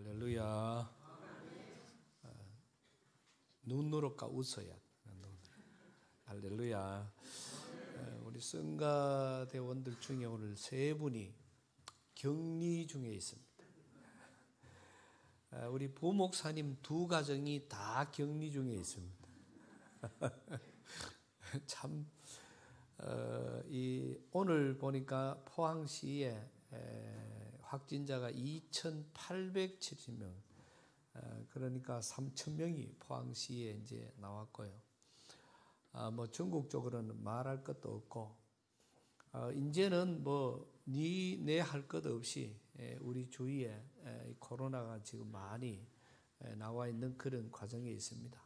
할렐루야. 눈으로까 웃어야. 할렐루야. 우리 성가 대원들 중에 오늘 세 분이 격리 중에 있습니다. 우리 부목사님 두 가정이 다 격리 중에 있습니다. 참, 오늘 보니까 포항시에 확진자가 2,870명, 그러니까 3,000명이 포항시에 이제 나왔고요. 뭐 전국적으로는 말할 것도 없고, 이제는 뭐 네 할 것 없이 우리 주위에 코로나가 지금 많이 나와 있는 그런 과정에 있습니다.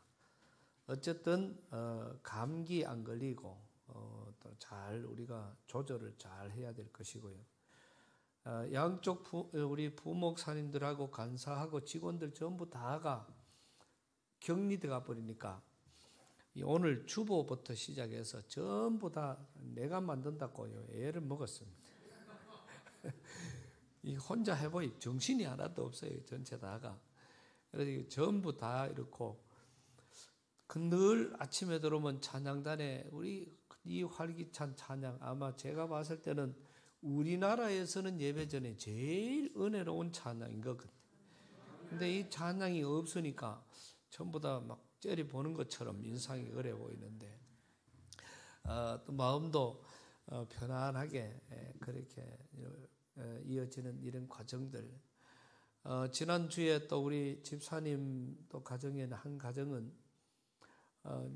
어쨌든 감기 안 걸리고 또 잘 우리가 조절을 잘 해야 될 것이고요. 양쪽 우리 부목사님들하고 간사하고 직원들 전부 다가 격리되어 버리니까 오늘 주보부터 시작해서 전부 다 내가 만든다고요. 애를 먹었습니다. 이 혼자 해보니 정신이 하나도 없어요. 전체 다가. 그래서 전부 다 이렇고 늘 아침에 들어오면 찬양단에 우리 이 활기찬 찬양, 아마 제가 봤을 때는 우리나라에서는 예배 전에 제일 은혜로운 찬양인 것 같아요. 근데 이 찬양이 없으니까 전부 다 막 째리 보는 것처럼 인상이 어려 보이는데, 또 마음도 편안하게 그렇게 이어지는 이런 과정들. 지난주에 또 우리 집사님 또 가정에 한 가정은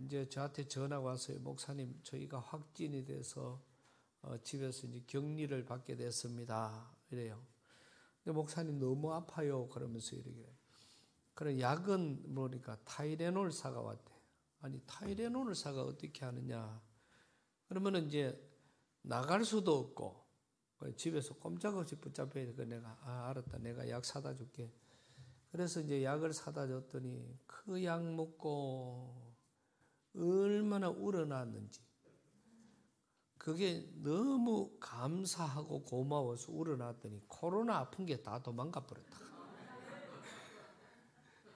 이제 저한테 전화가 왔어요. 목사님, 저희가 확진이 돼서 집에서 이제 격리를 받게 됐습니다. 이래요. 근데 목사님 너무 아파요. 그러면서 이렇게. 그런 약은 뭐니까 타이레놀사가 왔대. 아니, 타이레놀사가 어떻게 하느냐. 그러면은 이제 나갈 수도 없고, 집에서 꼼짝없이 붙잡혀야 돼. 내가, 알았다. 내가 약 사다 줄게. 그래서 이제 약을 사다 줬더니 그 약 먹고 얼마나 우러났는지. 그게 너무 감사하고 고마워서 우러났더니 코로나 아픈 게 다 도망가 버렸다.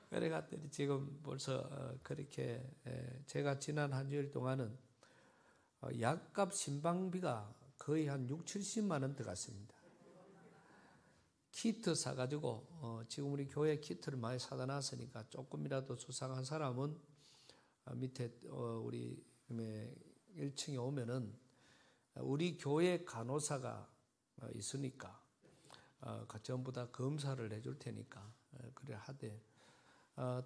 그래갔더니 지금 벌써 그렇게 제가 지난 한 주일 동안은 약값 신방비가 거의 한 6, 70만 원 들어갔습니다. 키트 사가지고 지금 우리 교회 키트를 많이 사다 놨으니까 조금이라도 수상한 사람은 밑에 우리 1층에 오면은 우리 교회 간호사가 있으니까 전부 다 검사를 해줄 테니까 그래 하되,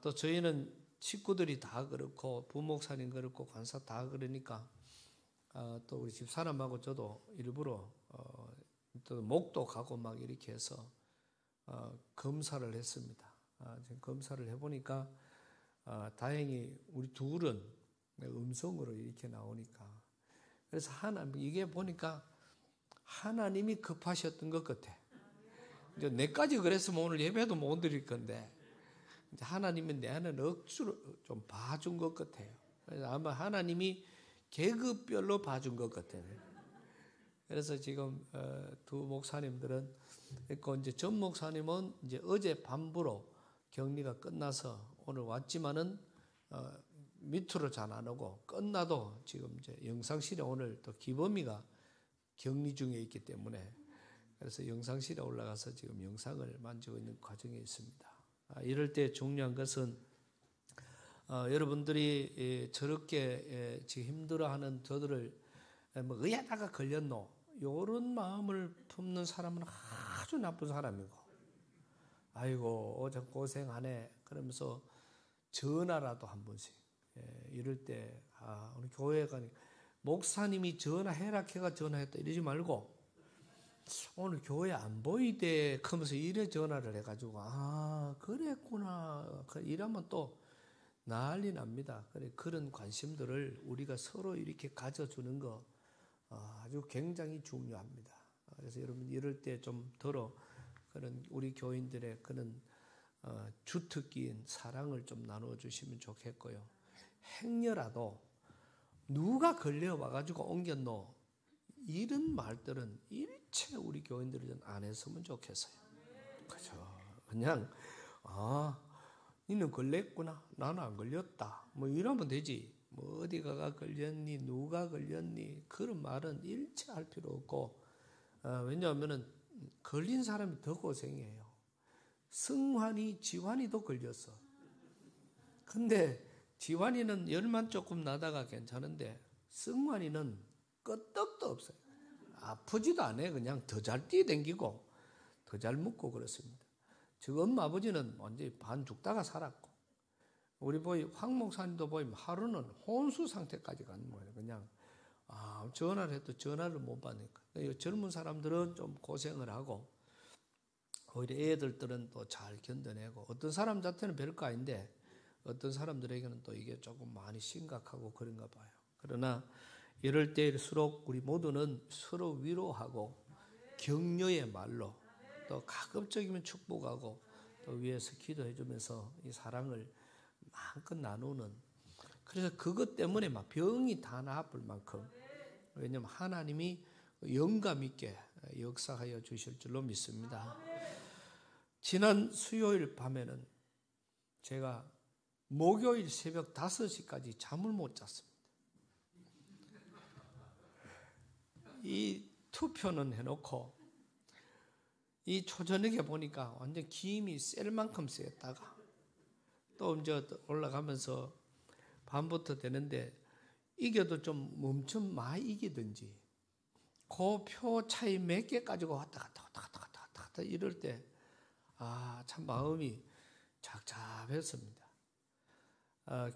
또 저희는 식구들이 다 그렇고 부목사님 그렇고 간사 다 그러니까 또 우리 집사람하고 저도 일부러 또 목도 가고 막 이렇게 해서 검사를 했습니다. 지금 검사를 해보니까 다행히 우리 둘은 음성으로 이렇게 나오니까, 그래서 이게 보니까 하나님이 급하셨던 것 같아. 이제 내까지 그랬으면 오늘 예배도 못 드릴 건데, 이제 하나님은 내 안에 억수로 좀 봐준 것 같아요. 그래서 아마 하나님이 계급별로 봐준 것 같아요. 그래서 지금 두 목사님들은 있고, 이제 전 목사님은 이제 어제 밤부로 격리가 끝나서 오늘 왔지만은 밑으로 잘 안 오고, 끝나도 지금 이제 영상실에 오늘 또 기범이가 격리 중에 있기 때문에, 그래서 영상실에 올라가서 지금 영상을 만지고 있는 과정에 있습니다. 이럴 때 중요한 것은 여러분들이 저렇게 지금 힘들어하는 저들을 뭐 의하다가 걸렸노, 이런 마음을 품는 사람은 아주 나쁜 사람이고, 아이고 참 고생하네 그러면서 전화라도 한 번씩, 이럴 때 우리 교회 가니까 목사님이 전화해라 해가 전화했다 이러지 말고, 오늘 교회 안 보이대 그러면서 이래 전화를 해가지고 그랬구나 이러면 또 난리 납니다. 그런 관심들을 우리가 서로 이렇게 가져주는 거 아주 굉장히 중요합니다. 그래서 여러분 이럴 때 좀 덜어 그런 우리 교인들의 그런 주특기인 사랑을 좀 나눠주시면 좋겠고요. 행여라도 누가 걸려와가지고 옮겼노 이런 말들은 일체 우리 교인들은 안 했으면 좋겠어요. 그죠? 그냥 아, 니는 걸렸구나. 나는 안 걸렸다. 뭐 이러면 되지. 뭐 어디가 걸렸니? 누가 걸렸니? 그런 말은 일체 할 필요 없고, 왜냐하면은 걸린 사람이 더 고생해요. 승환이, 지환이도 걸렸어. 근데 지환이는 열만 조금 나다가 괜찮은데 승환이는 끄떡도 없어요. 아프지도 않아요. 그냥 더 잘 뛰어댕기고 더 잘 묻고 그렇습니다. 즉 엄마 아버지는 완전히 반 죽다가 살았고, 우리 황 목사님도 보면 하루는 혼수 상태까지 가는 거예요. 그냥 전화를 해도 전화를 못 받으니까. 젊은 사람들은 좀 고생을 하고 오히려 애들들은 또 잘 견뎌내고, 어떤 사람 자체는 별거 아닌데 어떤 사람들에게는 또 이게 조금 많이 심각하고 그런가 봐요. 그러나 이럴 때일수록 우리 모두는 서로 위로하고 격려의 말로, 또 가급적이면 축복하고 또 위에서 기도해 주면서 이 사랑을 마음껏 나누는, 그래서 그것 때문에 막 병이 다 나쁠 만큼, 왜냐하면 하나님이 영감 있게 역사하여 주실 줄로 믿습니다. 지난 수요일 밤에는 제가 목요일 새벽 5시까지 잠을 못 잤습니다. 이 투표는 해놓고 이 초저녁에 보니까 완전 기임이 셀 만큼 셌다가 또 이제 올라가면서 밤부터 되는데 이겨도 좀 엄청 많이 이기든지 그 표 차이 몇 개 가지고 왔다 갔다 이럴 때 참 마음이 착잡했습니다.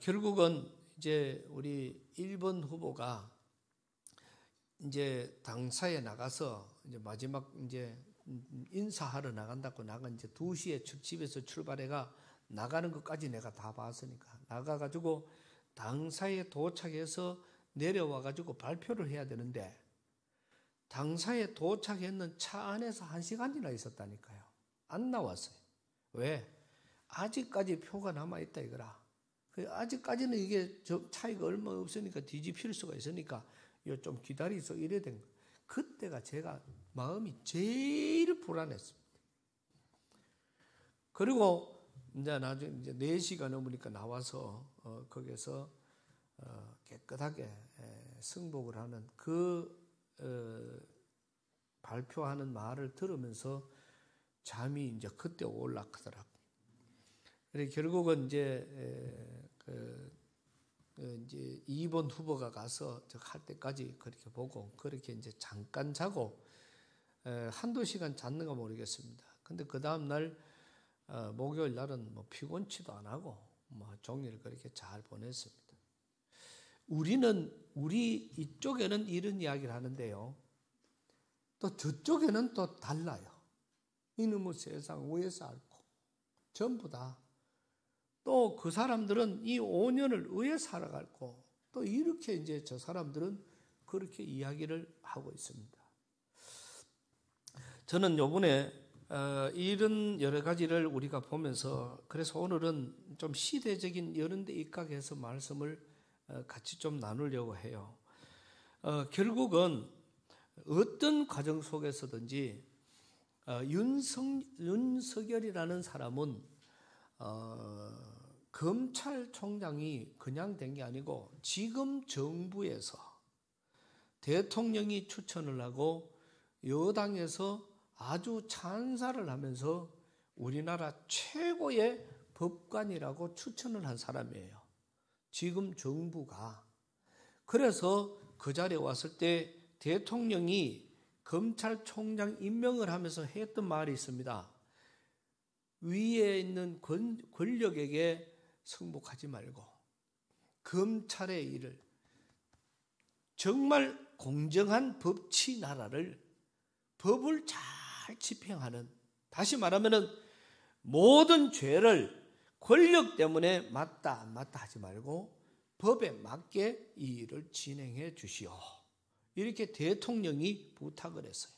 결국은 이제 우리 1번 후보가 이제 당사에 나가서 이제 마지막 이제 인사하러 나간다고 나간 이제 2시에 집에서 출발해가 나가는 것까지 내가 다 봤으니까 나가가지고 당사에 도착해서 내려와가지고 발표를 해야 되는데, 당사에 도착했는 차 안에서 1시간이나 있었다니까요. 안 나왔어요. 왜? 아직까지 표가 남아있다 이거라. 아직까지는 이게 차이가 얼마 없으니까 뒤집힐 수가 있으니까 이거 좀 기다리소 이래 된 거예요. 그때가 제가 마음이 제일 불안했습니다. 그리고 이제 나중에 이제 4시가 넘으니까 나와서 거기서 깨끗하게 승복을 하는 발표하는 말을 들으면서 잠이 이제 그때 올라가더라고요. 그래서 결국은 이제 이제 2번 후보가 가서 할 때까지 그렇게 보고 그렇게 이제 잠깐 자고 한두 시간 잤는가 모르겠습니다. 근데 그 다음 날 목요일 날은 뭐 피곤치도 안 하고 뭐 종일 그렇게 잘 보냈습니다. 우리 이쪽에는 이런 이야기를 하는데요, 또 저쪽에는 또 달라요. 이놈의 세상 위에서 앓고 전부 다. 또 그 사람들은 이 5년을 의에 살아갔고, 또 이렇게 이제 저 사람들은 그렇게 이야기를 하고 있습니다. 저는 요번에 이런 여러 가지를 우리가 보면서, 그래서 오늘은 좀 시대적인 이런 데 입각해서 말씀을 같이 좀 나누려고 해요. 결국은 어떤 과정 속에서든지 윤석열이라는 사람은 검찰총장이 그냥 된 게 아니고 지금 정부에서 대통령이 추천을 하고 여당에서 아주 찬사를 하면서 우리나라 최고의 법관이라고 추천을 한 사람이에요. 지금 정부가. 그래서 그 자리에 왔을 때 대통령이 검찰총장 임명을 하면서 했던 말이 있습니다. 위에 있는 권력에게 승복하지 말고 검찰의 일을, 정말 공정한 법치 나라를 법을 잘 집행하는, 다시 말하면은 모든 죄를 권력 때문에 맞다 안 맞다 하지 말고 법에 맞게 이 일을 진행해 주시오. 이렇게 대통령이 부탁을 했어요.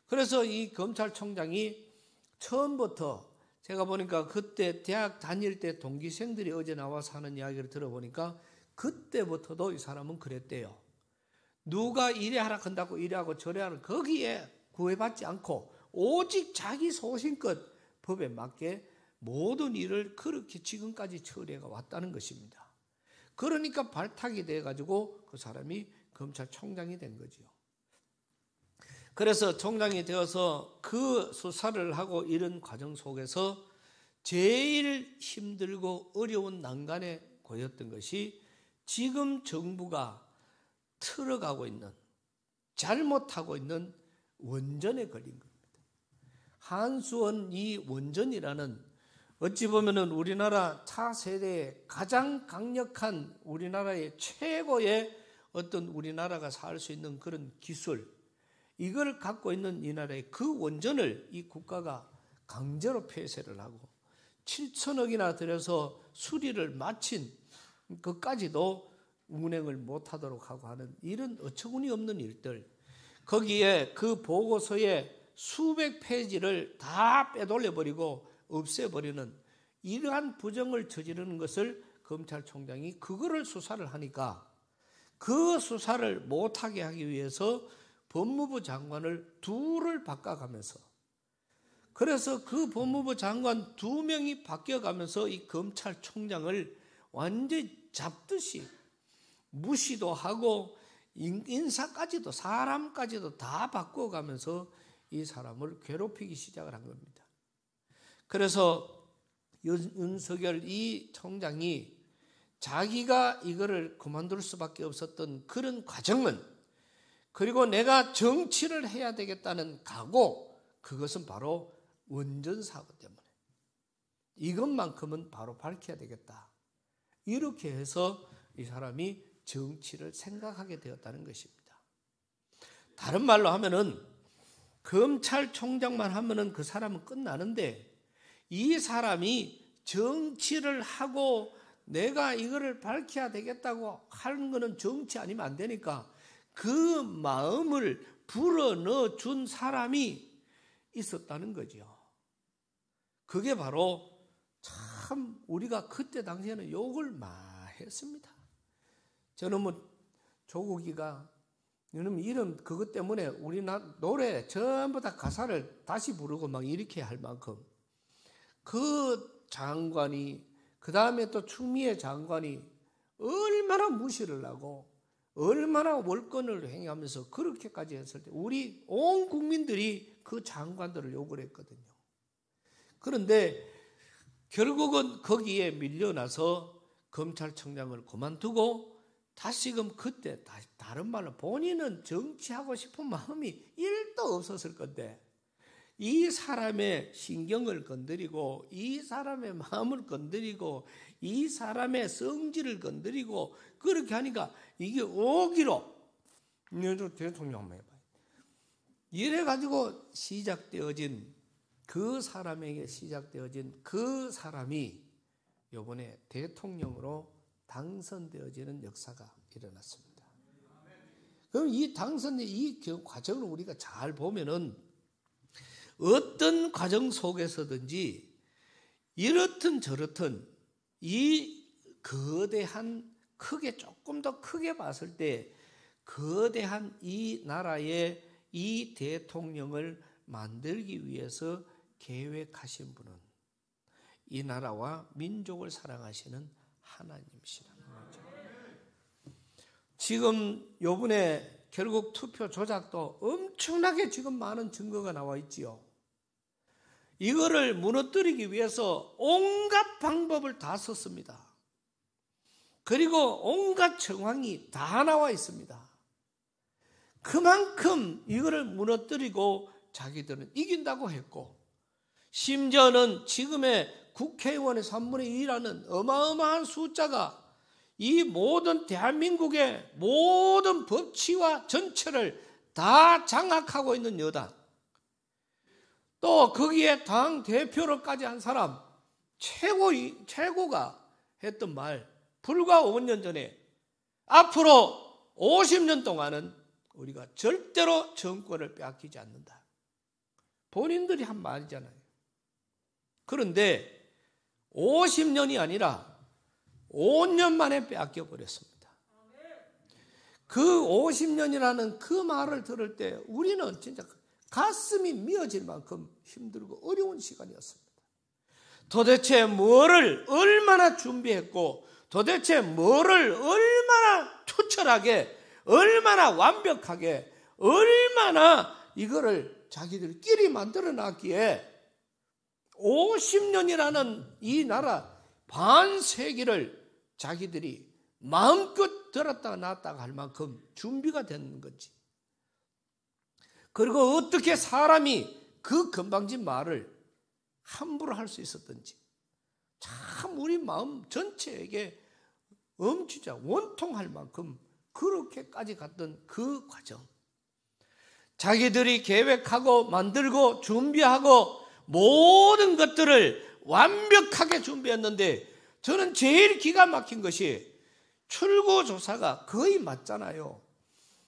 그래서 이 검찰총장이 처음부터 제가 보니까 그때 대학 다닐 때 동기생들이 어제 나와서 하는 이야기를 들어보니까 그때부터도 이 사람은 그랬대요. 누가 이래 하라 한다고 이래 하고 저래 하라, 거기에 구애받지 않고 오직 자기 소신껏 법에 맞게 모든 일을 그렇게 지금까지 처리해 왔다는 것입니다. 그러니까 발탁이 돼가지고 그 사람이 검찰총장이 된 거죠. 그래서 총장이 되어서 그 수사를 하고 이런 과정 속에서 제일 힘들고 어려운 난간에 고였던 것이 지금 정부가 틀어가고 있는, 잘못하고 있는 원전에 걸린 겁니다. 한수원 이 원전이라는 어찌 보면은 우리나라 차세대의 가장 강력한 우리나라의 최고의 어떤 우리나라가 살 수 있는 그런 기술, 이걸 갖고 있는 이 나라의 그 원전을 이 국가가 강제로 폐쇄를 하고 7천억이나 들여서 수리를 마친 것까지도 운행을 못하도록 하고 하는 이런 어처구니 없는 일들, 거기에 그 보고서에 수백 페이지를 다 빼돌려버리고 없애버리는 이러한 부정을 저지르는 것을 검찰총장이 그거를 수사를 하니까 그 수사를 못하게 하기 위해서 법무부 장관을 둘을 바꿔가면서, 그래서 그 법무부 장관 2명이 바뀌어가면서 이 검찰총장을 완전히 잡듯이 무시도 하고 인사까지도 사람까지도 다 바꿔가면서 이 사람을 괴롭히기 시작을 한 겁니다. 그래서 윤석열 이 총장이 자기가 이거를 그만둘 수밖에 없었던 그런 과정은, 그리고 내가 정치를 해야 되겠다는 각오, 그것은 바로 원전 사고 때문에 이것만큼은 바로 밝혀야 되겠다, 이렇게 해서 이 사람이 정치를 생각하게 되었다는 것입니다. 다른 말로 하면은 검찰총장만 하면은 그 사람은 끝나는데, 이 사람이 정치를 하고 내가 이거를 밝혀야 되겠다고 하는 거는 정치 아니면 안 되니까 그 마음을 불어넣어 준 사람이 있었다는 거죠. 그게 바로 참 우리가 그때 당시에는 욕을 많이 했습니다. 저는 조국이가 이름 그것 때문에 우리 노래 전부 다 가사를 다시 부르고 막 이렇게 할 만큼 그 장관이, 그 다음에 또 추미애 장관이 얼마나 무시를 하고 얼마나 월권을 행하면서 그렇게까지 했을 때 우리 온 국민들이 그 장관들을 욕을 했거든요. 그런데 결국은 거기에 밀려나서 검찰총장을 그만두고 다시금 그때 다른 말로 본인은 정치하고 싶은 마음이 1도 없었을 건데 이 사람의 신경을 건드리고 이 사람의 마음을 건드리고 이 사람의 성질을 건드리고 그렇게 하니까 이게 오기로 대통령 한번 해봐요. 이래가지고 시작되어진 그 사람에게 시작되어진 그 사람이 이번에 대통령으로 당선되어지는 역사가 일어났습니다. 그럼 이 당선의 이 과정을 우리가 잘 보면은 어떤 과정 속에서든지 이렇든 저렇든 이 거대한, 크게 조금 더 크게 봤을 때 거대한 이 나라의 이 대통령을 만들기 위해서 계획하신 분은 이 나라와 민족을 사랑하시는 하나님이시라는 거죠. 지금 요번에 결국 투표 조작도 엄청나게 지금 많은 증거가 나와 있지요. 이거를 무너뜨리기 위해서 온갖 방법을 다 썼습니다. 그리고 온갖 정황이 다 나와 있습니다. 그만큼 이거를 무너뜨리고 자기들은 이긴다고 했고, 심지어는 지금의 국회의원의 3분의 2라는 어마어마한 숫자가 이 모든 대한민국의 모든 법치와 전체를 다 장악하고 있는 여당, 또 거기에 당 대표로까지 한 사람, 최고가 했던 말, 불과 5년 전에 앞으로 50년 동안은 우리가 절대로 정권을 빼앗기지 않는다. 본인들이 한 말이잖아요. 그런데 50년이 아니라 5년 만에 빼앗겨 버렸습니다. 그 50년이라는 그 말을 들을 때 우리는 진짜 가슴이 미어질 만큼 힘들고 어려운 시간이었습니다. 도대체 뭐를 얼마나 준비했고 도대체 뭐를 얼마나 투철하게 얼마나 완벽하게 얼마나 이거를 자기들끼리 만들어 놨기에 50년이라는 이 나라 반세기를 자기들이 마음껏 들었다가 놨다가 할 만큼 준비가 된 건지, 그리고 어떻게 사람이 그 건방진 말을 함부로 할 수 있었던지, 참 우리 마음 전체에게 엄지자 원통할 만큼 그렇게까지 갔던 그 과정, 자기들이 계획하고 만들고 준비하고 모든 것들을 완벽하게 준비했는데, 저는 제일 기가 막힌 것이 출구조사가 거의 맞잖아요.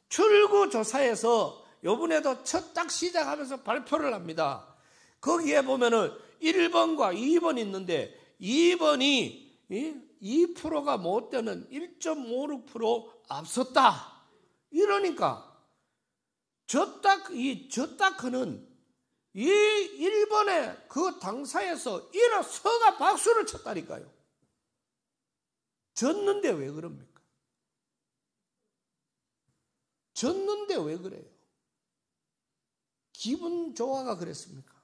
출구조사에서 요번에도 첫 딱 시작하면서 발표를 합니다. 거기에 보면은 1번과 2번 있는데 2번이 2%가 못 되는 1.56% 앞섰다. 이러니까 저 딱하는 이 1번의 그 당사에서 일어서가 박수를 쳤다니까요. 졌는데 왜 그럽니까? 졌는데 왜 그래요? 기분 좋아가 그랬습니까?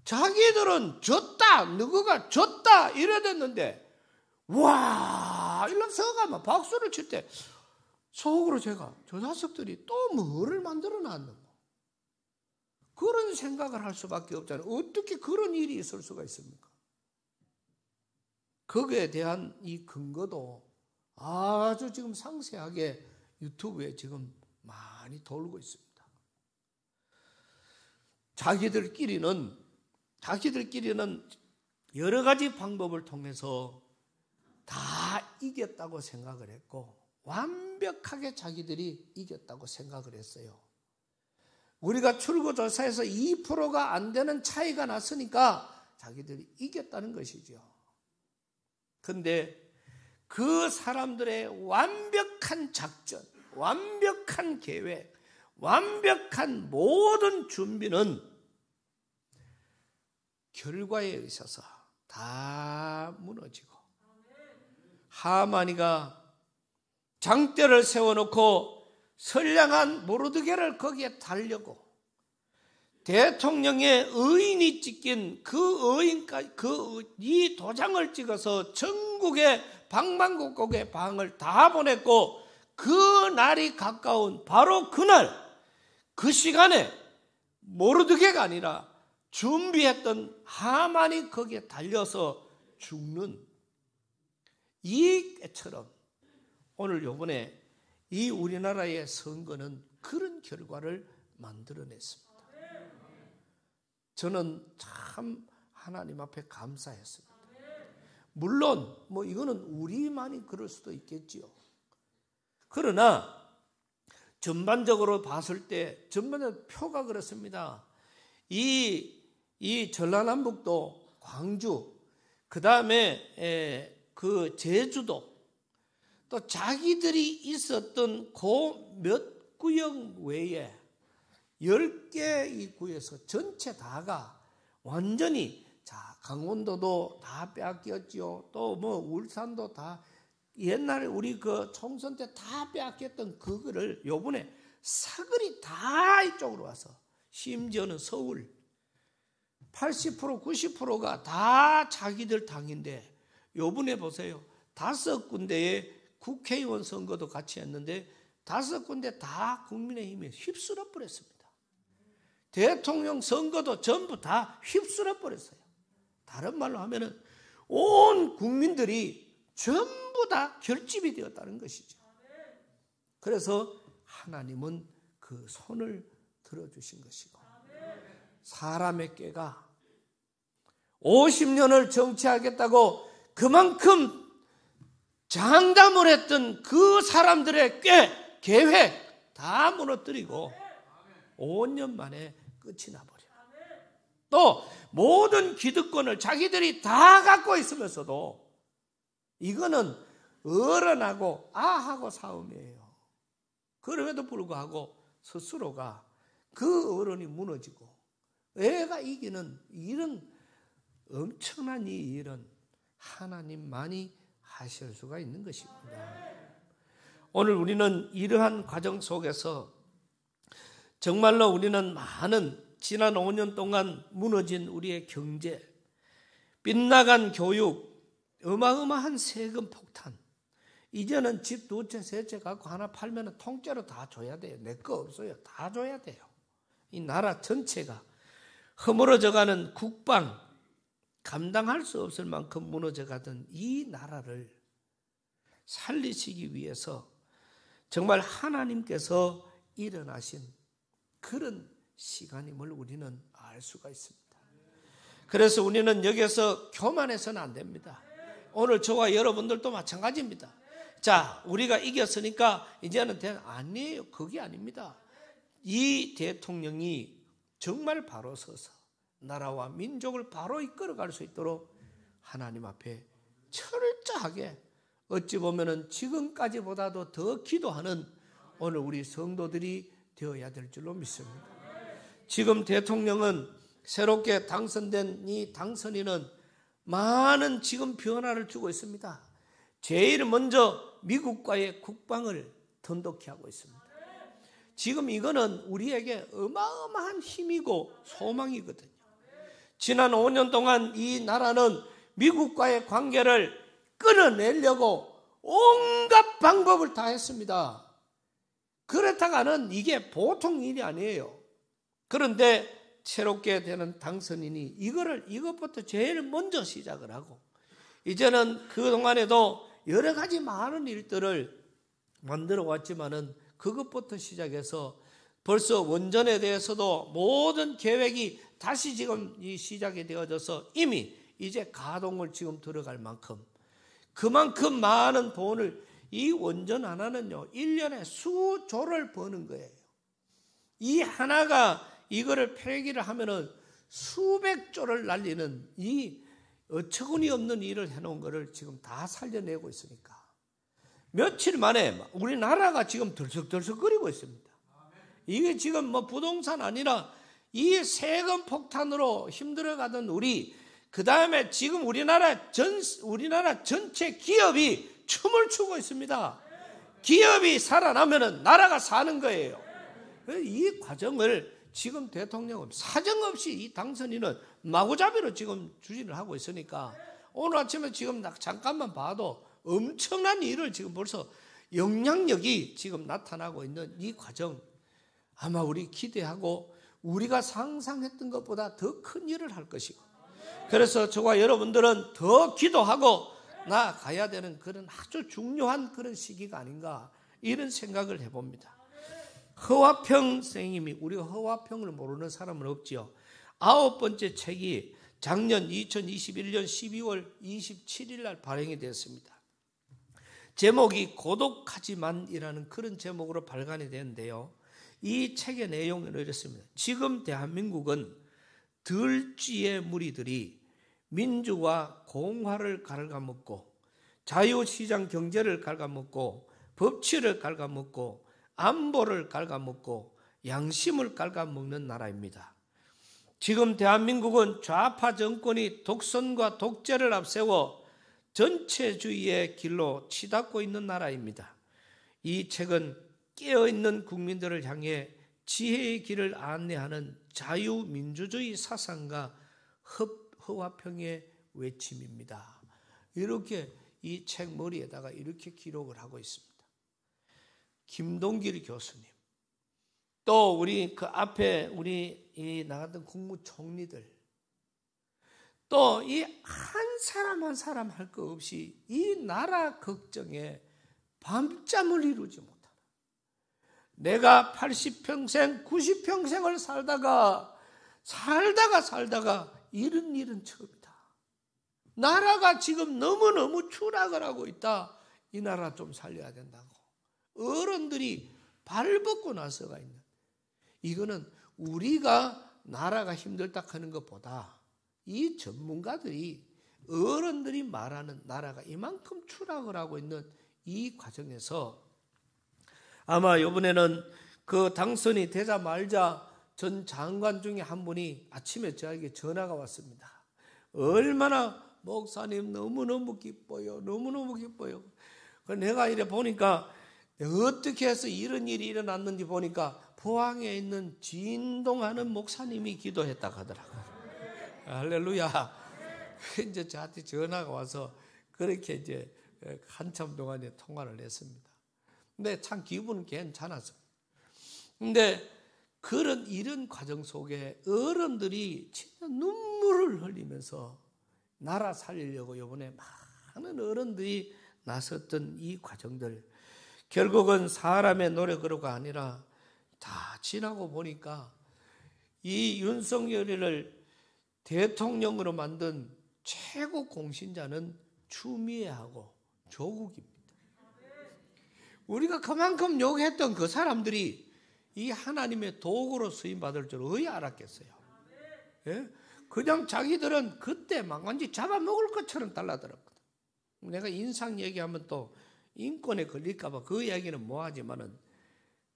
자기들은 졌다, 누구가 졌다 이래 됐는데, 와 일어서가 막 박수를 칠 때 속으로 제가 저 녀석들이 또 뭐를 만들어 놨노? 그런 생각을 할 수밖에 없잖아요. 어떻게 그런 일이 있을 수가 있습니까? 거기에 대한 이 근거도 아주 지금 상세하게 유튜브에 지금 많이 돌고 있습니다. 자기들끼리는 여러 가지 방법을 통해서 다 이겼다고 생각을 했고, 완벽하게 자기들이 이겼다고 생각을 했어요. 우리가 출구조사에서 2%가 안 되는 차이가 났으니까 자기들이 이겼다는 것이죠. 그런데 그 사람들의 완벽한 작전, 완벽한 계획, 완벽한 모든 준비는 결과에 있어서 다 무너지고, 하만이가 장대를 세워놓고 선량한 모르드게를 거기에 달려고, 대통령의 의인이 찍힌 그 의인까지 이 도장을 찍어서 전국의 방방곡곡에 방을 다 보냈고, 그 날이 가까운 바로 그날 그 시간에 모르드게가 아니라 준비했던 하만이 거기에 달려서 죽는 이 때처럼 오늘 요번에 이 우리나라의 선거는 그런 결과를 만들어냈습니다. 저는 참 하나님 앞에 감사했습니다. 물론 뭐 이거는 우리만이 그럴 수도 있겠지요. 그러나 전반적으로 봤을 때 전반적으로 표가 그렇습니다. 이 전라남북도, 광주, 그 다음에 그 제주도, 또 자기들이 있었던 그 몇 구역 외에 10개 이 구에서 전체 다가 완전히, 자, 강원도도 다 빼앗겼지요. 또 뭐 울산도 다, 옛날에 우리 그 총선 때 다 빼앗겼던 그거를 요번에 사거리 다 이쪽으로 와서, 심지어는 서울 80% 90%가 다 자기들 당인데, 요번에 보세요. 5군데의 국회의원 선거도 같이 했는데 5군데 다 국민의힘에 휩쓸어 버렸습니다. 대통령 선거도 전부 다 휩쓸어 버렸어요. 다른 말로 하면은 온 국민들이 전부 다 결집이 되었다는 것이죠. 그래서 하나님은 그 손을 들어주신 것이고, 사람의 꾀가 50년을 정치하겠다고 그만큼 장담을 했던 그 사람들의 꾀, 계획 다 무너뜨리고 5년 만에 끝이 나버려. 또 모든 기득권을 자기들이 다 갖고 있으면서도 이거는 어른하고 아하고 싸움이에요. 그럼에도 불구하고 스스로가 그 어른이 무너지고 애가 이기는 이런 엄청난 이 일은 하나님만이 하실 수가 있는 것입니다. 오늘 우리는 이러한 과정 속에서 정말로 우리는 많은 지난 5년 동안 무너진 우리의 경제, 빗나간 교육, 어마어마한 세금 폭탄, 이제는 집 2채, 3채 갖고 하나 팔면 통째로 다 줘야 돼요. 내 거 없어요. 다 줘야 돼요. 이 나라 전체가 허물어져가는 국방, 감당할 수 없을 만큼 무너져가던 이 나라를 살리시기 위해서 정말 하나님께서 일어나신 그런 시간임을 우리는 알 수가 있습니다. 그래서 우리는 여기서 교만해서는 안 됩니다. 오늘 저와 여러분들도 마찬가지입니다. 자, 우리가 이겼으니까 이제는 아니에요. 그게 아닙니다. 이 대통령이 정말 바로 서서 나라와 민족을 바로 이끌어갈 수 있도록 하나님 앞에 철저하게 어찌 보면은 지금까지보다도 더 기도하는 오늘 우리 성도들이 되어야 될 줄로 믿습니다. 지금 대통령은 새롭게 당선된 이 당선인은 많은 지금 변화를 주고 있습니다. 제일 먼저 미국과의 국방을 돈독히 하고 있습니다. 지금 이거는 우리에게 어마어마한 힘이고 소망이거든요. 지난 5년 동안 이 나라는 미국과의 관계를 끊어내려고 온갖 방법을 다 했습니다. 그렇다가는 이게 보통 일이 아니에요. 그런데 새롭게 되는 당선인이 이것부터 제일 먼저 시작을 하고 이제는 그동안에도 여러 가지 많은 일들을 만들어 왔지만은 그것부터 시작해서 벌써 원전에 대해서도 모든 계획이 다시 지금 시작이 되어져서 이미 이제 가동을 지금 들어갈 만큼 그만큼 많은 돈을 이 원전 하나는요 1년에 수조를 버는 거예요. 이 하나가 이거를 폐기를 하면은 수백 조를 날리는 이 어처구니 없는 일을 해놓은 거를 지금 다 살려내고 있으니까 며칠 만에 우리나라가 지금 들썩들썩거리고 있습니다. 이게 지금 뭐 부동산 아니라 이 세금 폭탄으로 힘들어가던 우리 그 다음에 지금 우리나라 전체 기업이 춤을 추고 있습니다. 기업이 살아나면은 나라가 사는 거예요. 이 과정을 지금 대통령은 사정없이 이 당선인은 마구잡이로 지금 추진을 하고 있으니까 오늘 아침에 지금 잠깐만 봐도 엄청난 일을 지금 벌써 영향력이 지금 나타나고 있는 이 과정 아마 우리 기대하고 우리가 상상했던 것보다 더 큰 일을 할 것이고 그래서 저와 여러분들은 더 기도하고 나아가야 되는 그런 아주 중요한 그런 시기가 아닌가 이런 생각을 해봅니다. 허화평 선생님이 우리가 허화평을 모르는 사람은 없지요. 9번째 책이 작년 2021년 12월 27일 날 발행이 되었습니다. 제목이 고독하지만이라는 그런 제목으로 발간이 되는데요. 이 책의 내용은 이렇습니다. 지금 대한민국은 들쥐의 무리들이 민주와 공화를 갉아먹고 자유시장 경제를 갉아먹고 법치를 갉아먹고 안보를 갉아먹고 양심을 갉아먹는 나라입니다. 지금 대한민국은 좌파 정권이 독선과 독재를 앞세워 전체주의의 길로 치닫고 있는 나라입니다. 이 책은 깨어있는 국민들을 향해 지혜의 길을 안내하는 자유민주주의 사상과 허화평의 외침입니다. 이렇게 이 책 머리에다가 이렇게 기록을 하고 있습니다. 김동길 교수님, 또 우리 그 앞에 우리 이 나갔던 국무총리들, 또 이 한 사람 한 사람 할 거 없이 이 나라 걱정에 밤잠을 이루지 못하는 내가 80평생 90평생을 살다가 이런 일은 처음이다. 나라가 지금 너무너무 추락을 하고 있다. 이 나라 좀 살려야 된다고 어른들이 발벗고 나서가 있는 이거는 우리가 나라가 힘들다 하는 것보다 이 전문가들이 어른들이 말하는 나라가 이만큼 추락을 하고 있는 이 과정에서 아마 이번에는 그 당선이 되자 말자 전 장관 중에 한 분이 아침에 저에게 전화가 왔습니다. 얼마나 목사님 너무너무 기뻐요. 너무너무 기뻐요. 내가 이래 보니까 어떻게 해서 이런 일이 일어났는지 보니까 포항에 있는 진동하는 목사님이 기도했다 하더라고요. 할렐루야. 이제 저한테 전화가 와서 그렇게 이제 한참 동안에 통화를 했습니다. 근데 참 기분은 괜찮았어요. 근데 이런 과정 속에 어른들이 진짜 눈물을 흘리면서 나라 살리려고 이번에 많은 어른들이 나섰던 이 과정들, 결국은 사람의 노력으로가 아니라 다 지나고 보니까 이 윤석열이를 대통령으로 만든 최고 공신자는 추미애하고 조국입니다. 우리가 그만큼 욕했던 그 사람들이 이 하나님의 도구로 쓰임받을 줄 어디 알았겠어요? 예? 그냥 자기들은 그때 막 완전히 잡아먹을 것처럼 달라들었거든. 내가 인상 얘기하면 또 인권에 걸릴까봐 그 이야기는 뭐하지만은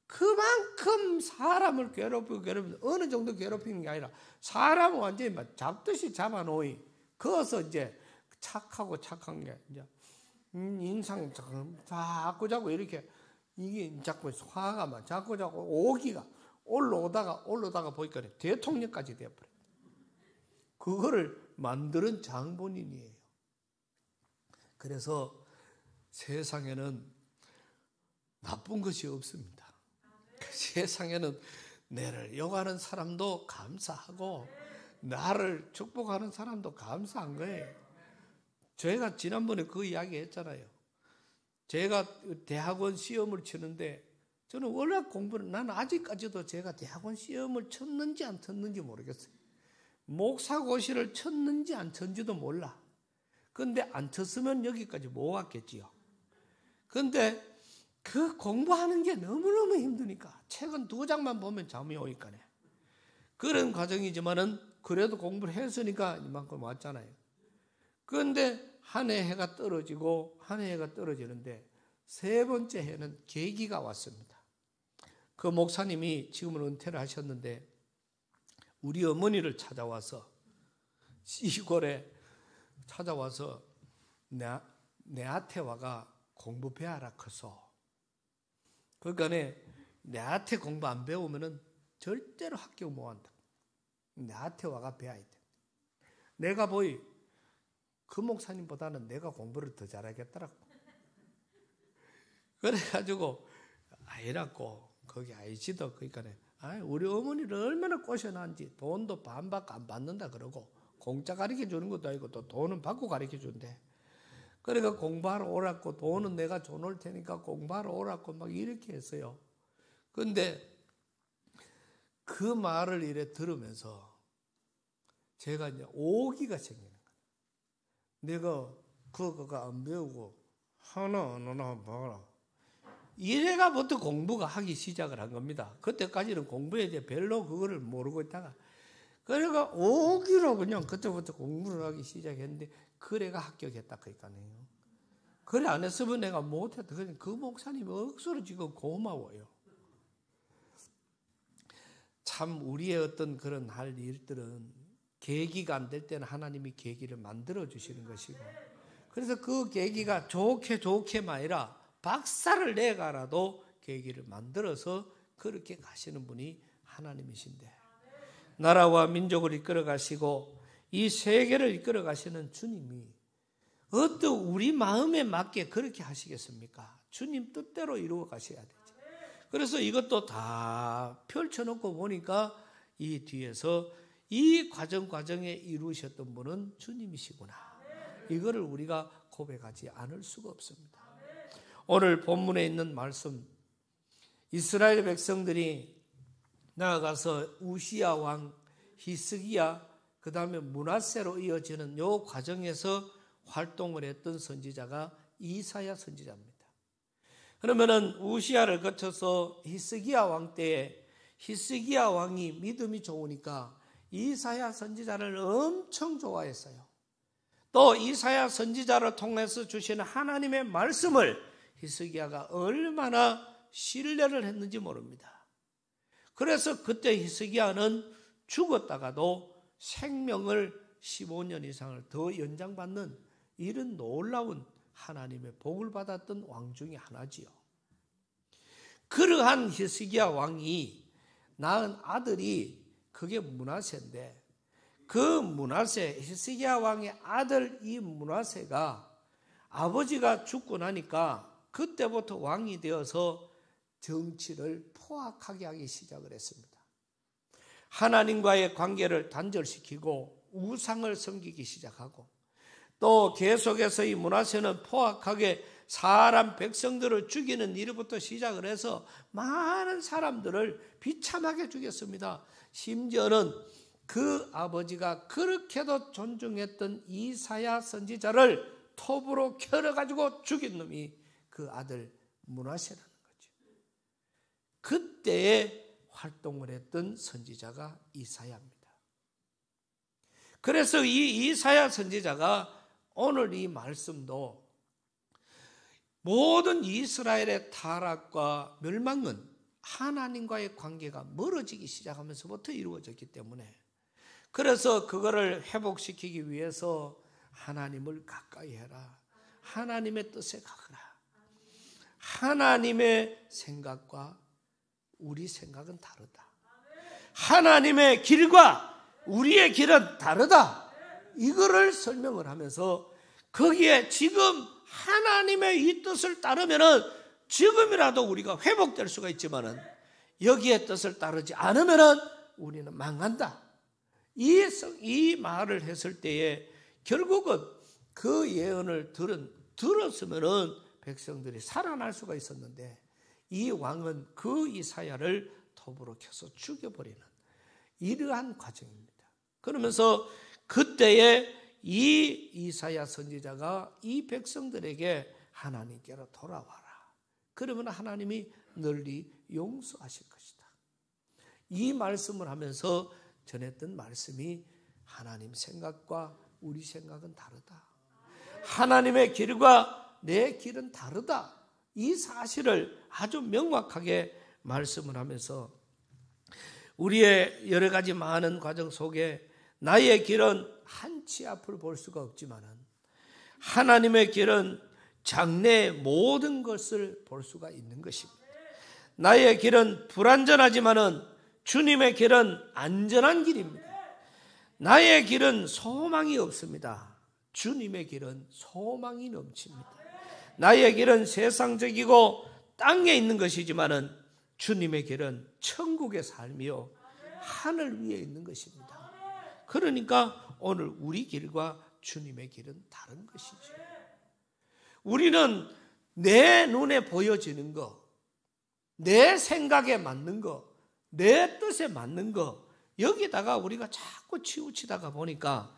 그만큼 사람을 괴롭히고 어느 정도 괴롭히는 게 아니라 사람을 완전히 막 잡듯이 잡아놓이. 거기서 이제 착하고 착한 게 이제 인상 자꾸 이렇게 이게 자꾸 화가 막 자꾸 오기가 올라오다가 보니까 대통령까지 되어버려. 그거를 만드는 장본인이에요. 그래서 세상에는 나쁜 것이 없습니다. 세상에는 나를 욕하는 사람도 감사하고 나를 축복하는 사람도 감사한 거예요. 저희가 지난번에 그 이야기 했잖아요. 제가 대학원 시험을 치는데 저는 워낙 나는 아직까지도 제가 대학원 시험을 쳤는지 안 쳤는지 모르겠어요. 목사고시를 쳤는지 안 쳤는지도 몰라. 그런데 안 쳤으면 여기까지 못 왔겠지요. 그런데 그 공부하는 게 너무너무 힘드니까 책은 2장만 보면 잠이 오니까네. 그런 과정이지만은 그래도 공부를 했으니까 이만큼 왔잖아요. 그런데 한 해 해가 떨어지고 한 해가 떨어지는데 세 번째 해는 계기가 왔습니다. 그 목사님이 지금은 은퇴를 하셨는데 우리 어머니를 찾아와서 시골에 찾아와서 내한테 와가 공부 배워라 커서. 그러니까 내한테 공부 안 배우면은 절대로 합격 못 한다. 내한테 와가 배워야 돼. 내가 그 목사님보다는 내가 공부를 더 잘하겠더라고. 그래가지고 아이라고 거기 아이지도 그러니까 우리 어머니를 얼마나 꼬셔놨는지 돈도 반밖에 안 받는다 그러고 공짜 가르쳐 주는 것도 아니고 또 돈은 받고 가르쳐 준대. 그러니까 공부하러 오라고 돈은 내가 줘놓을 테니까 공부하러 오라고 막 이렇게 했어요. 그런데 그 말을 이래 들으면서 제가 이제 오기가 생기는 거예요. 내가 그거 안 배우고 하나 봐라. 이래가부터 공부가 하기 시작을 한 겁니다. 그때까지는 공부에 대해 별로 그거를 모르고 있다가 그래가 오기로 그냥 그때부터 공부를 하기 시작했는데 그래가 합격했다 그러니까요. 그래 안 했으면 내가 못했다. 그 목사님이 억수로 지금 고마워요. 참 우리의 어떤 그런 할 일들은 계기가 안 될 때는 하나님이 계기를 만들어 주시는 것이고 그래서 그 계기가 좋게만 아니라 박살을 내가라도 계기를 만들어서 그렇게 가시는 분이 하나님이신데 나라와 민족을 이끌어 가시고 이 세계를 이끌어 가시는 주님이 어떤 우리 마음에 맞게 그렇게 하시겠습니까? 주님 뜻대로 이루어 가셔야 되죠. 그래서 이것도 다 펼쳐놓고 보니까 이 뒤에서 이 과정에 이루셨던 분은 주님이시구나. 이거를 우리가 고백하지 않을 수가 없습니다. 오늘 본문에 있는 말씀, 이스라엘 백성들이 나아가서 우시야 왕, 히스기야, 그 다음에 므낫세로 이어지는 이 과정에서 활동을 했던 선지자가 이사야 선지자입니다. 그러면은 우시야를 거쳐서 히스기야 왕 때에 히스기야 왕이 믿음이 좋으니까 이사야 선지자를 엄청 좋아했어요. 또 이사야 선지자를 통해서 주시는 하나님의 말씀을 히스기야가 얼마나 신뢰를 했는지 모릅니다. 그래서 그때 히스기야는 죽었다가도 생명을 15년 이상을 더 연장받는 이런 놀라운 하나님의 복을 받았던 왕 중에 하나지요. 그러한 히스기야 왕이 낳은 아들이 그게 므낫세인데, 그 므낫세, 히스기야 왕의 아들 이 므낫세가 아버지가 죽고 나니까 그때부터 왕이 되어서 정치를 포악하게 하기 시작을 했습니다. 하나님과의 관계를 단절시키고 우상을 섬기기 시작하고, 또 계속해서 이 므낫세는 포악하게 사람 백성들을 죽이는 일부터 시작을 해서 많은 사람들을 비참하게 죽였습니다. 심지어는 그 아버지가 그렇게도 존중했던 이사야 선지자를 톱으로 켜려가지고 죽인 놈이 그 아들 므낫세라는 거죠. 그때에 활동을 했던 선지자가 이사야입니다. 그래서 이 이사야 선지자가 오늘 이 말씀도 모든 이스라엘의 타락과 멸망은 하나님과의 관계가 멀어지기 시작하면서부터 이루어졌기 때문에, 그래서 그거를 회복시키기 위해서 하나님을 가까이 해라, 하나님의 뜻에 가거라. 하나님의 생각과 우리 생각은 다르다. 하나님의 길과 우리의 길은 다르다. 이거를 설명을 하면서 거기에 지금 하나님의 이 뜻을 따르면은 지금이라도 우리가 회복될 수가 있지만은 여기에 뜻을 따르지 않으면은 우리는 망한다. 이 말을 했을 때에 결국은 그 예언을 들었으면은 백성들이 살아날 수가 있었는데, 이 왕은 그 이사야를 톱으로 켜서 죽여버리는 이러한 과정입니다. 그러면서 그때에 이 이사야 선지자가 이 백성들에게 하나님께로 돌아와라. 그러면 하나님이 널리 용서하실 것이다. 이 말씀을 하면서 전했던 말씀이 하나님 생각과 우리 생각은 다르다. 하나님의 길과 내 길은 다르다. 이 사실을 아주 명확하게 말씀을 하면서 우리의 여러 가지 많은 과정 속에 나의 길은 한치 앞을 볼 수가 없지만 하나님의 길은 장래의 모든 것을 볼 수가 있는 것입니다. 나의 길은 불안전하지만 주님의 길은 안전한 길입니다. 나의 길은 소망이 없습니다. 주님의 길은 소망이 넘칩니다. 나의 길은 세상적이고 땅에 있는 것이지만 주님의 길은 천국의 삶이요 하늘 위에 있는 것입니다. 그러니까 오늘 우리 길과 주님의 길은 다른 것이죠. 우리는 내 눈에 보여지는 거, 내 생각에 맞는 거, 내 뜻에 맞는 거, 여기다가 우리가 자꾸 치우치다가 보니까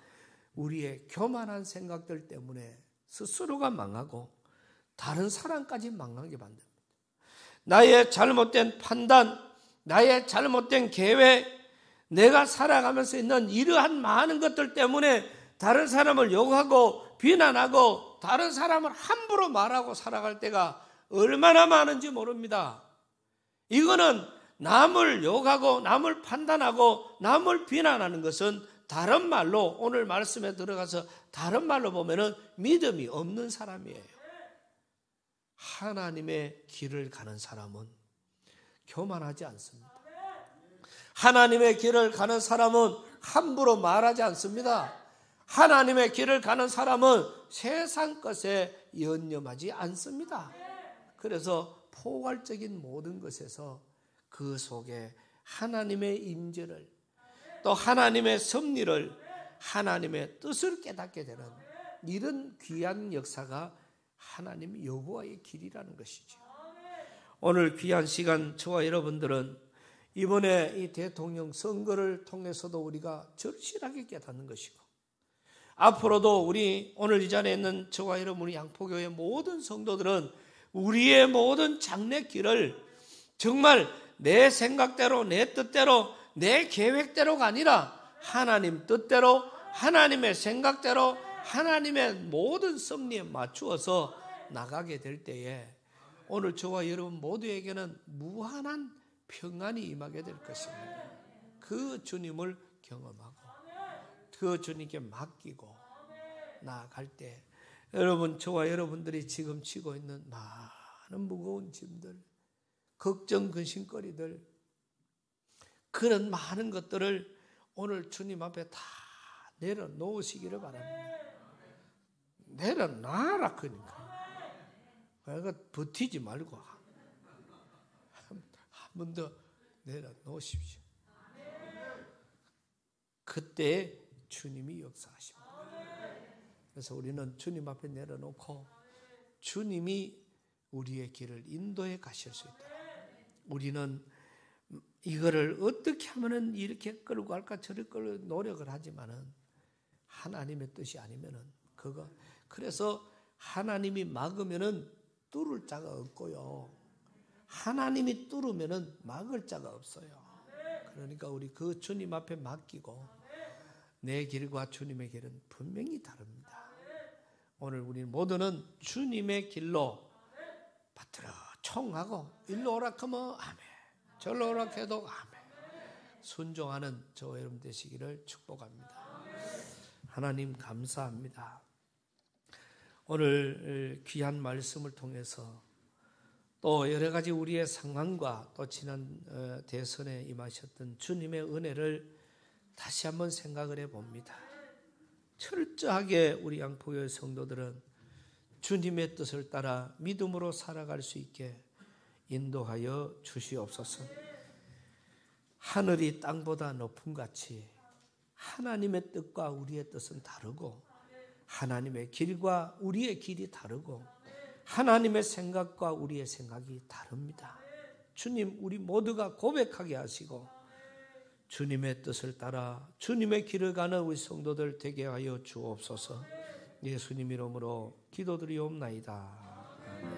우리의 교만한 생각들 때문에 스스로가 망하고 다른 사람까지 망하게 만듭니다. 나의 잘못된 판단, 나의 잘못된 계획, 내가 살아가면서 있는 이러한 많은 것들 때문에 다른 사람을 욕하고 비난하고 다른 사람을 함부로 말하고 살아갈 때가 얼마나 많은지 모릅니다. 이거는 남을 욕하고 남을 판단하고 남을 비난하는 것은 다른 말로, 오늘 말씀에 들어가서 다른 말로 보면은 믿음이 없는 사람이에요. 하나님의 길을 가는 사람은 교만하지 않습니다. 하나님의 길을 가는 사람은 함부로 말하지 않습니다. 하나님의 길을 가는 사람은 세상 것에 연연하지 않습니다. 그래서 포괄적인 모든 것에서 그 속에 하나님의 임재를, 또 하나님의 섭리를, 하나님의 뜻을 깨닫게 되는 이런 귀한 역사가 하나님 여호와의 길이라는 것이죠. 오늘 귀한 시간 저와 여러분들은 이번에 이 대통령 선거를 통해서도 우리가 절실하게 깨닫는 것이고, 앞으로도 우리 오늘 이 자리에 있는 저와 여러분 우리 양포교회 모든 성도들은 우리의 모든 장래 길을 정말 내 생각대로, 내 뜻대로, 내 계획대로가 아니라 하나님 뜻대로, 하나님의 생각대로, 하나님의 모든 섭리에 맞추어서 나가게 될 때에 오늘 저와 여러분 모두에게는 무한한 평안이 임하게 될 것입니다. 그 주님을 경험하고 그 주님께 맡기고 나아갈 때 여러분, 저와 여러분들이 지금 지고 있는 많은 무거운 짐들, 걱정, 근심거리들, 그런 많은 것들을 오늘 주님 앞에 다 내려놓으시기를 바랍니다. 내려놔라. 그러니까 버티지 말고 한 번 더 내려놓으십시오. 그때 주님이 역사하십니다. 그래서 우리는 주님 앞에 내려놓고 주님이 우리의 길을 인도해 가실 수 있도록, 우리는 이거를 어떻게 하면은 이렇게 끌고 갈까 저렇게 끌고 노력을 하지만은 하나님의 뜻이 아니면은 그래서 하나님이 막으면은 뚫을 자가 없고요, 하나님이 뚫으면은 막을 자가 없어요. 그러니까 우리 그 주님 앞에 맡기고, 내 길과 주님의 길은 분명히 다릅니다. 오늘 우리 모두는 주님의 길로 받들어 청하고, 일로 오라 하면 아멘, 절로 오라 해도 아멘, 순종하는 저와 여러분 되시기를 축복합니다. 하나님 감사합니다. 오늘 귀한 말씀을 통해서 또 여러 가지 우리의 상황과 또 지난 대선에 임하셨던 주님의 은혜를 다시 한번 생각을 해봅니다. 철저하게 우리 양포교회 성도들은 주님의 뜻을 따라 믿음으로 살아갈 수 있게 인도하여 주시옵소서. 하늘이 땅보다 높음 같이 하나님의 뜻과 우리의 뜻은 다르고, 하나님의 길과 우리의 길이 다르고, 하나님의 생각과 우리의 생각이 다릅니다. 주님, 우리 모두가 고백하게 하시고 주님의 뜻을 따라 주님의 길을 가는 우리 성도들 되게 하여 주옵소서. 예수님 이름으로 기도드리옵나이다. 아멘.